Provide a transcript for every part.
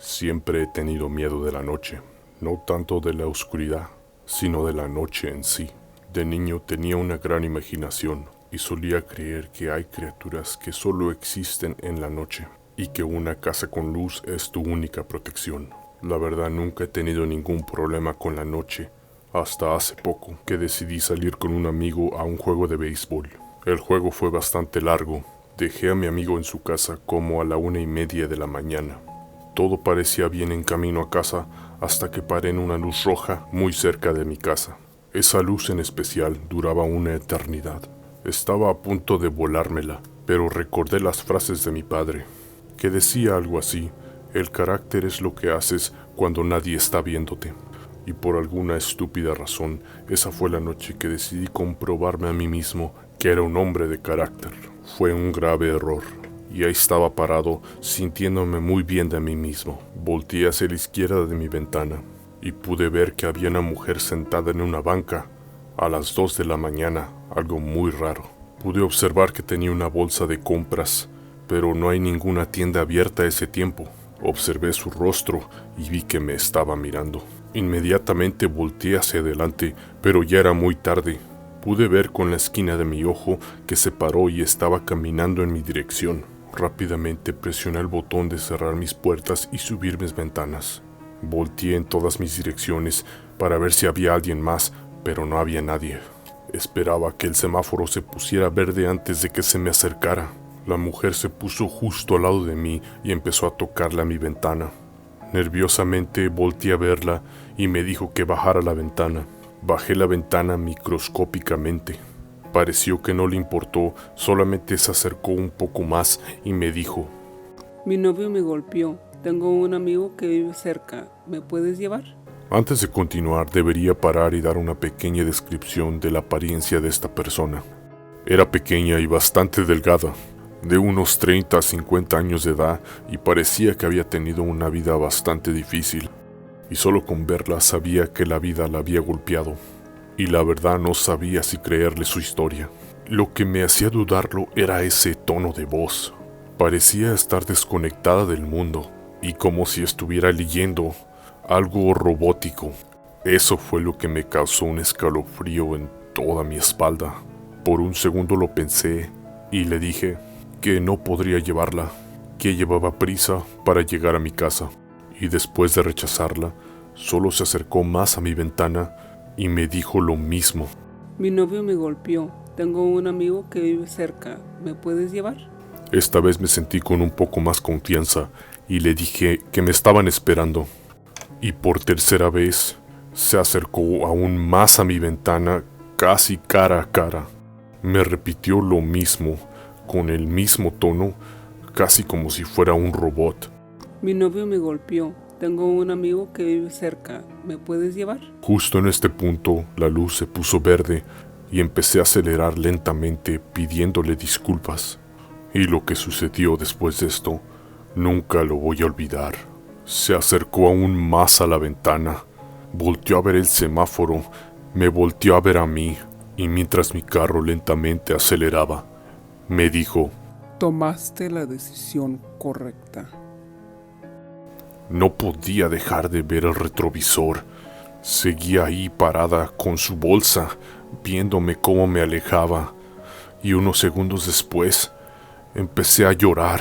Siempre he tenido miedo de la noche, no tanto de la oscuridad, sino de la noche en sí. De niño tenía una gran imaginación y solía creer que hay criaturas que solo existen en la noche y que una casa con luz es tu única protección. La verdad, nunca he tenido ningún problema con la noche, hasta hace poco que decidí salir con un amigo a un juego de béisbol. El juego fue bastante largo. Dejé a mi amigo en su casa como a la 1:30 de la mañana. Todo parecía bien en camino a casa hasta que paré en una luz roja muy cerca de mi casa. Esa luz en especial duraba una eternidad. Estaba a punto de volármela, pero recordé las frases de mi padre, que decía algo así: el carácter es lo que haces cuando nadie está viéndote. Y por alguna estúpida razón, esa fue la noche que decidí comprobarme a mí mismo que era un hombre de carácter. Fue un grave error. Y ahí estaba parado, sintiéndome muy bien de mí mismo. Volteé hacia la izquierda de mi ventana y pude ver que había una mujer sentada en una banca a las 2 de la mañana, algo muy raro. Pude observar que tenía una bolsa de compras, pero no hay ninguna tienda abierta a ese tiempo. Observé su rostro y vi que me estaba mirando. Inmediatamente volteé hacia adelante, pero ya era muy tarde. Pude ver con la esquina de mi ojo que se paró y estaba caminando en mi dirección. Rápidamente presioné el botón de cerrar mis puertas y subir mis ventanas. Volteé en todas mis direcciones para ver si había alguien más, pero no había nadie. Esperaba que el semáforo se pusiera verde antes de que se me acercara. La mujer se puso justo al lado de mí y empezó a tocarle a mi ventana. Nerviosamente volteé a verla y me dijo que bajara la ventana. Bajé la ventana microscópicamente. Pareció que no le importó, solamente se acercó un poco más y me dijo: Mi novio me golpeó. Tengo un amigo que vive cerca. ¿Me puedes llevar? Antes de continuar, debería parar y dar una pequeña descripción de la apariencia de esta persona. Era pequeña y bastante delgada, de unos 30 a 50 años de edad, y parecía que había tenido una vida bastante difícil. Y solo con verla sabía que la vida la había golpeado. Y la verdad no sabía si creerle su historia. Lo que me hacía dudarlo era ese tono de voz. Parecía estar desconectada del mundo y como si estuviera leyendo algo robótico. Eso fue lo que me causó un escalofrío en toda mi espalda. Por un segundo lo pensé y le dije que no podría llevarla, que llevaba prisa para llegar a mi casa. Y después de rechazarla, solo se acercó más a mi ventana y me dijo lo mismo. Mi novio me golpeó. Tengo un amigo que vive cerca. ¿Me puedes llevar? Esta vez me sentí con un poco más confianza y le dije que me estaban esperando. Y por tercera vez se acercó aún más a mi ventana, casi cara a cara. Me repitió lo mismo, con el mismo tono, casi como si fuera un robot. Mi novio me golpeó. Tengo un amigo que vive cerca. ¿Me puedes llevar? Justo en este punto, la luz se puso verde y empecé a acelerar lentamente pidiéndole disculpas. Y lo que sucedió después de esto, nunca lo voy a olvidar. Se acercó aún más a la ventana, volteó a ver el semáforo, me volteó a ver a mí, y mientras mi carro lentamente aceleraba, me dijo: Tomaste la decisión correcta. No podía dejar de ver el retrovisor. Seguía ahí parada con su bolsa, viéndome cómo me alejaba, y unos segundos después empecé a llorar.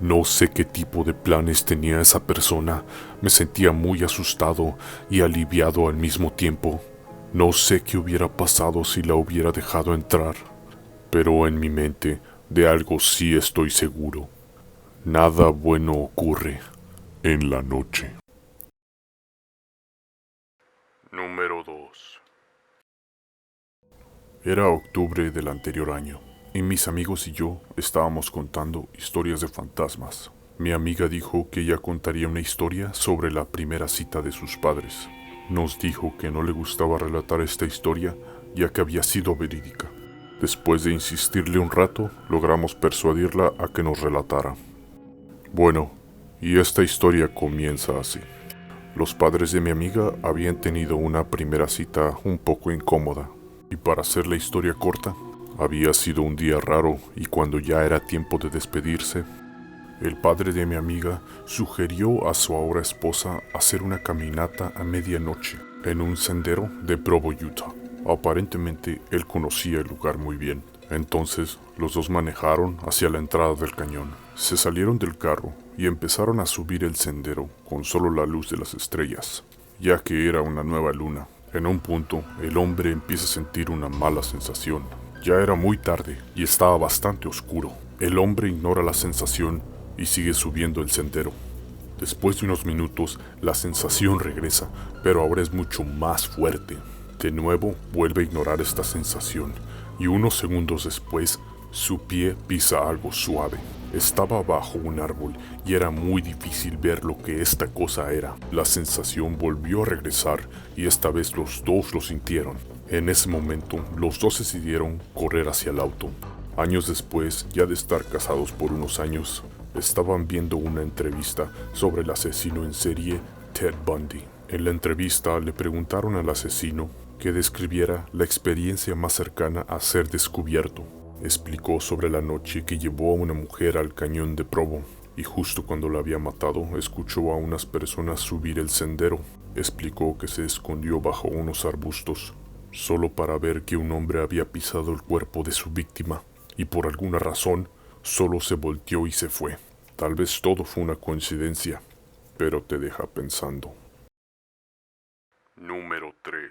No sé qué tipo de planes tenía esa persona. Me sentía muy asustado y aliviado al mismo tiempo. No sé qué hubiera pasado si la hubiera dejado entrar, pero en mi mente de algo sí estoy seguro. Nada bueno ocurre en la noche. Número 2. Era octubre del anterior año, y mis amigos y yo estábamos contando historias de fantasmas. Mi amiga dijo que ella contaría una historia sobre la primera cita de sus padres. Nos dijo que no le gustaba relatar esta historia ya que había sido verídica. Después de insistirle un rato, logramos persuadirla a que nos relatara. Bueno, y esta historia comienza así. Los padres de mi amiga habían tenido una primera cita un poco incómoda, y para hacer la historia corta, había sido un día raro y cuando ya era tiempo de despedirse, El padre de mi amiga sugirió a su ahora esposa hacer una caminata a medianoche en un sendero de Provo, Utah. Aparentemente él conocía el lugar muy bien. Entonces los dos manejaron hacia la entrada del cañón. Se salieron del carro y empezaron a subir el sendero con solo la luz de las estrellas, ya que era una nueva luna. En un punto, el hombre empieza a sentir una mala sensación. Ya era muy tarde y estaba bastante oscuro. El hombre ignora la sensación y sigue subiendo el sendero. Después de unos minutos, la sensación regresa, pero ahora es mucho más fuerte. De nuevo, vuelve a ignorar esta sensación, y unos segundos después, su pie pisa algo suave. Estaba bajo un árbol y era muy difícil ver lo que esta cosa era. La sensación volvió a regresar y esta vez los dos lo sintieron. En ese momento, los dos decidieron correr hacia el auto. Años después, ya de estar casados por unos años, estaban viendo una entrevista sobre el asesino en serie Ted Bundy. En la entrevista le preguntaron al asesino que describiera la experiencia más cercana a ser descubierto. Explicó sobre la noche que llevó a una mujer al cañón de Provo y justo cuando la había matado escuchó a unas personas subir el sendero. Explicó que se escondió bajo unos arbustos solo para ver que un hombre había pisado el cuerpo de su víctima y por alguna razón solo se volteó y se fue. Tal vez todo fue una coincidencia, pero te deja pensando. Número 3.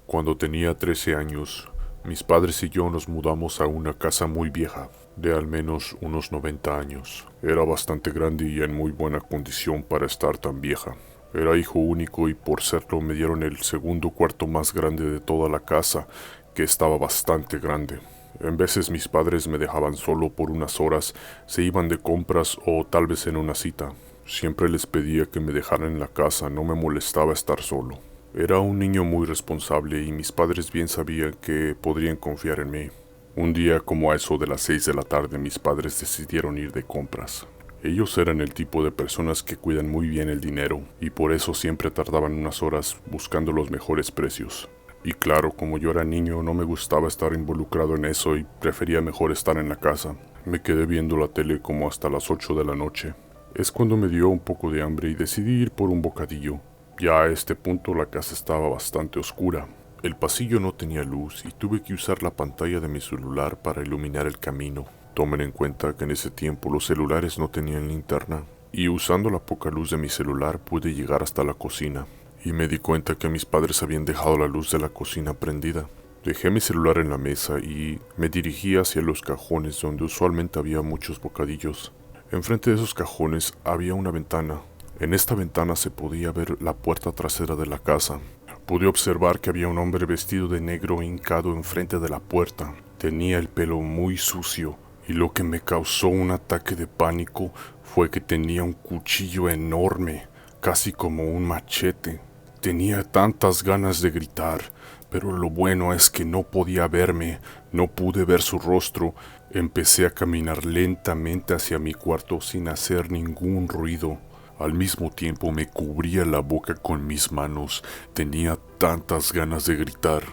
Cuando tenía 13 años, mis padres y yo nos mudamos a una casa muy vieja, de al menos unos 90 años. Era bastante grande y en muy buena condición para estar tan vieja. Era hijo único y por serlo me dieron el segundo cuarto más grande de toda la casa, que estaba bastante grande. En veces mis padres me dejaban solo por unas horas, se iban de compras o tal vez en una cita. Siempre les pedía que me dejaran en la casa, no me molestaba estar solo. Era un niño muy responsable y mis padres bien sabían que podrían confiar en mí. Un día, como a eso de las 6 de la tarde, mis padres decidieron ir de compras. Ellos eran el tipo de personas que cuidan muy bien el dinero y por eso siempre tardaban unas horas buscando los mejores precios. Y claro, como yo era niño, no me gustaba estar involucrado en eso y prefería mejor estar en la casa. Me quedé viendo la tele como hasta las 8 de la noche. Es cuando me dio un poco de hambre y decidí ir por un bocadillo. Ya a este punto la casa estaba bastante oscura. El pasillo no tenía luz y tuve que usar la pantalla de mi celular para iluminar el camino. Tomen en cuenta que en ese tiempo los celulares no tenían linterna y usando la poca luz de mi celular pude llegar hasta la cocina. Y me di cuenta que mis padres habían dejado la luz de la cocina prendida. Dejé mi celular en la mesa y me dirigí hacia los cajones donde usualmente había muchos bocadillos. Enfrente de esos cajones había una ventana. En esta ventana se podía ver la puerta trasera de la casa. Pude observar que había un hombre vestido de negro hincado enfrente de la puerta. Tenía el pelo muy sucio y lo que me causó un ataque de pánico fue que tenía un cuchillo enorme, casi como un machete. Tenía tantas ganas de gritar, pero lo bueno es que no podía verme, no pude ver su rostro. Empecé a caminar lentamente hacia mi cuarto sin hacer ningún ruido. Al mismo tiempo me cubría la boca con mis manos. Tenía tantas ganas de gritar.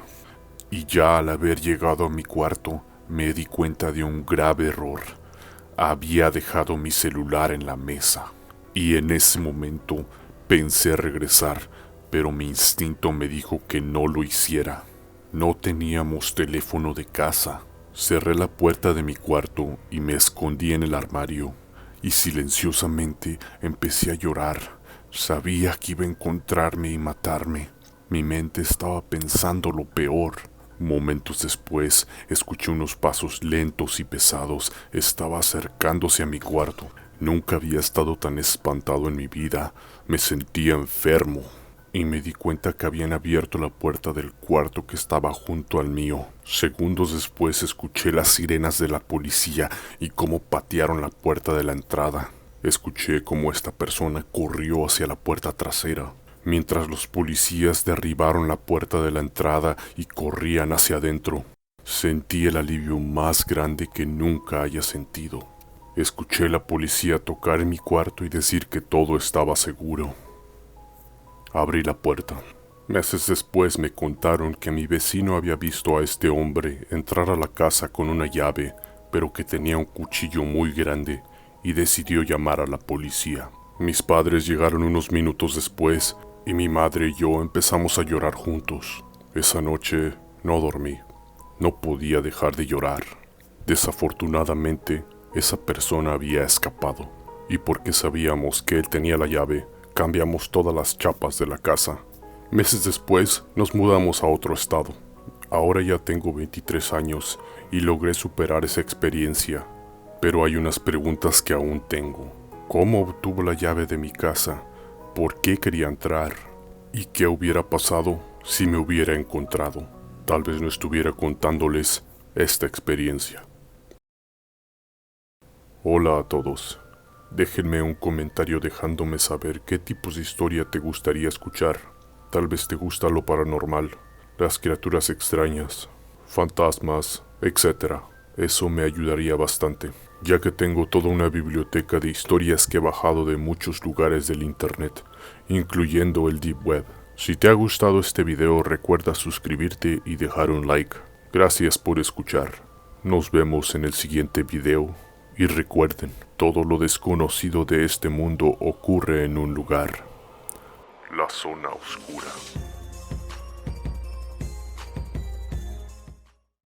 Y ya al haber llegado a mi cuarto, me di cuenta de un grave error. Había dejado mi celular en la mesa. Y en ese momento pensé regresar, pero mi instinto me dijo que no lo hiciera. No teníamos teléfono de casa. Cerré la puerta de mi cuarto y me escondí en el armario. Y silenciosamente empecé a llorar. Sabía que iba a encontrarme y matarme. Mi mente estaba pensando lo peor. Momentos después, escuché unos pasos lentos y pesados. Estaba acercándose a mi cuarto. Nunca había estado tan espantado en mi vida. Me sentía enfermo. Y me di cuenta que habían abierto la puerta del cuarto que estaba junto al mío. Segundos después escuché las sirenas de la policía y cómo patearon la puerta de la entrada. Escuché cómo esta persona corrió hacia la puerta trasera, mientras los policías derribaron la puerta de la entrada y corrían hacia adentro. Sentí el alivio más grande que nunca haya sentido. Escuché a la policía tocar en mi cuarto y decir que todo estaba seguro. Abrí la puerta. Meses después me contaron que mi vecino había visto a este hombre entrar a la casa con una llave, pero que tenía un cuchillo muy grande y decidió llamar a la policía. Mis padres llegaron unos minutos después y mi madre y yo empezamos a llorar juntos. Esa noche no dormí. No podía dejar de llorar. Desafortunadamente, esa persona había escapado, y porque sabíamos que él tenía la llave, cambiamos todas las chapas de la casa. Meses después, nos mudamos a otro estado. Ahora ya tengo 23 años y logré superar esa experiencia, pero hay unas preguntas que aún tengo. ¿Cómo obtuvo la llave de mi casa? ¿Por qué quería entrar? ¿Y qué hubiera pasado si me hubiera encontrado? Tal vez no estuviera contándoles esta experiencia. Hola a todos. Déjenme un comentario dejándome saber qué tipos de historia te gustaría escuchar. Tal vez te gusta lo paranormal, las criaturas extrañas, fantasmas, etc. Eso me ayudaría bastante, ya que tengo toda una biblioteca de historias que he bajado de muchos lugares del internet, incluyendo el Deep Web. Si te ha gustado este video, recuerda suscribirte y dejar un like. Gracias por escuchar. Nos vemos en el siguiente video. Y recuerden, todo lo desconocido de este mundo ocurre en un lugar: la zona oscura.